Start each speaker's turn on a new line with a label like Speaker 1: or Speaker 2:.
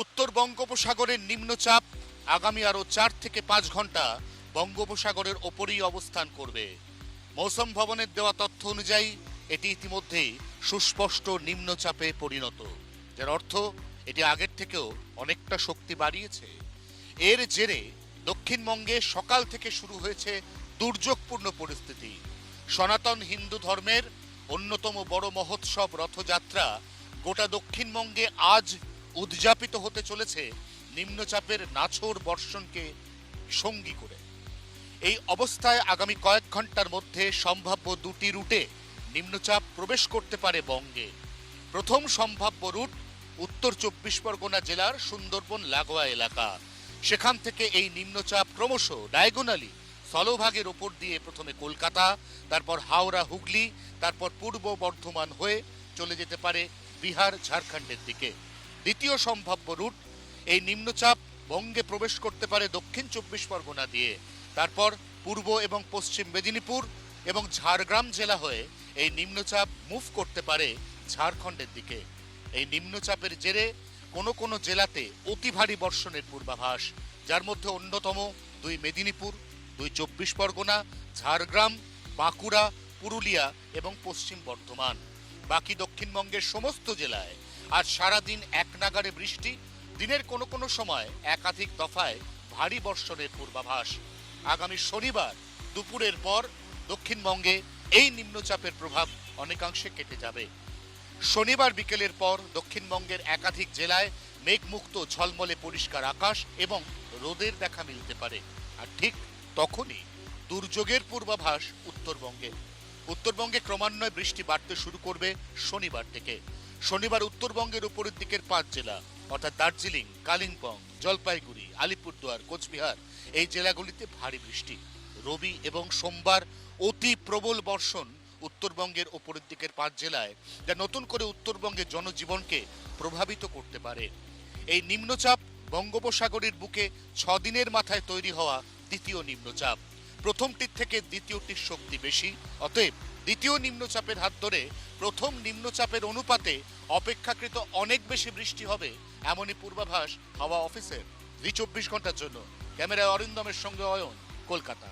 Speaker 1: উত্তর বঙ্গোপসাগরের নিম্নচাপ আগামী আরও 4 থেকে 5 ঘন্টা বঙ্গোপসাগরের ওপরেই অবস্থান করবে। মৌসুম ভবনের দেওয়া তথ্য অনুযায়ী এটি ইতিমধ্যেই সুস্পষ্ট নিম্নচাপে পরিণত, যার অর্থ এটি আগের থেকেও অনেকটা শক্তি বাড়িয়েছে। এর জেরে দক্ষিণবঙ্গে সকাল থেকে শুরু হয়েছে দুর্যোগপূর্ণ পরিস্থিতি। সনাতন হিন্দু ধর্মের অন্যতম বড় মহোৎসব রথযাত্রা গোটা দক্ষিণবঙ্গে আজ উদযাপিত হতে চলেছে নিম্নচাপের নাছোড় বর্ষণকে সঙ্গী করে। এই অবস্থায় আগামী কয়েক ঘন্টার মধ্যে সম্ভাব্য দুটি রুটে নিম্নচাপ প্রবেশ করতে পারে বঙ্গে। প্রথম সম্ভাব্য রুট উত্তর 24 পরগনা জেলার সুন্দরবন লাগোয়া এলাকা। সেখান থেকে এই নিম্নচাপ ক্রমশ ডায়াগোনালি স্থলভাগের ওপর দিয়ে প্রথমে কলকাতা, তারপর হাওড়া হুগলি, তারপর পূর্ব বর্ধমান হয়ে চলে যেতে পারে বিহার ঝাড়খণ্ডের দিকে। দ্বিতীয় সম্ভাব্য রুট এই নিম্নচাপ বঙ্গে প্রবেশ করতে পারে দক্ষিণ 24 পরগনা দিয়ে, তারপর পূর্ব এবং পশ্চিম মেদিনীপুর এবং ঝাড়গ্রাম জেলা হয়ে এই নিম্নচাপ মুভ করতে পারে ঝাড়খণ্ডের দিকে। এই নিম্নচাপের জেরে কোনো কোনো জেলাতে অতি ভারী বর্ষণের পূর্বাভাস, যার মধ্যে অন্যতম 2 মেদিনীপুর, 2 24 পরগনা, ঝাড়গ্রাম, বাঁকুড়া, পুরুলিয়া এবং পশ্চিম বর্ধমান। বাকি দক্ষিণবঙ্গের সমস্ত জেলায় আজ সারাদিন এক নাগাড়ে বৃষ্টি, দিনের কোনো কোনো সময় একাধিক দফায় ভারী বর্ষণের পূর্বাভাস। আগামী শনিবার দুপুরের পর দক্ষিণবঙ্গে এই নিম্নচাপের প্রভাব অনেকাংশে কেটে যাবে। শনিবার বিকেলের পর দক্ষিণবঙ্গের একাধিক জেলায় মেঘমুক্ত ঝলমলে পরিষ্কার আকাশ এবং রোদের দেখা মিলতে পারে। আর ঠিক তখনই দুর্যোগের পূর্বাভাস উত্তরবঙ্গে। উত্তরবঙ্গে ক্রমান্বয়ে বৃষ্টি বাড়তে শুরু করবে শনিবার থেকে। শনিবার উত্তরবঙ্গের উপরের দিকের 5 জেলা অর্থাৎ দার্জিলিং, কালিম্পং, জলপাইগুড়ি, আলিপুরদুয়ার, কোচবিহার এই জেলাগুলিতে ভারী বৃষ্টি। রবি এবং সোমবার অতি প্রবল বর্ষণ উত্তরবঙ্গের ওপরের দিকের 5 জেলায়, যা নতুন করে উত্তরবঙ্গের জনজীবনকে প্রভাবিত করতে পারে। এই নিম্নচাপ বঙ্গোপসাগরের বুকে 6 দিনের মাথায় তৈরি হওয়া দ্বিতীয় নিম্নচাপ। প্রথমটির থেকে দ্বিতীয়টির শক্তি বেশি, অতএব দ্বিতীয় নিম্নচাপের হাত ধরে প্রথম নিম্নচাপের অনুপাতে অপেক্ষাকৃত অনেক বেশি বৃষ্টি হবে, এমনই পূর্বাভাস হাওয়া অফিসের। 24 ঘন্টার জন্য ক্যামেরায় অরিন্দমের সঙ্গে অয়ন, কলকাতা।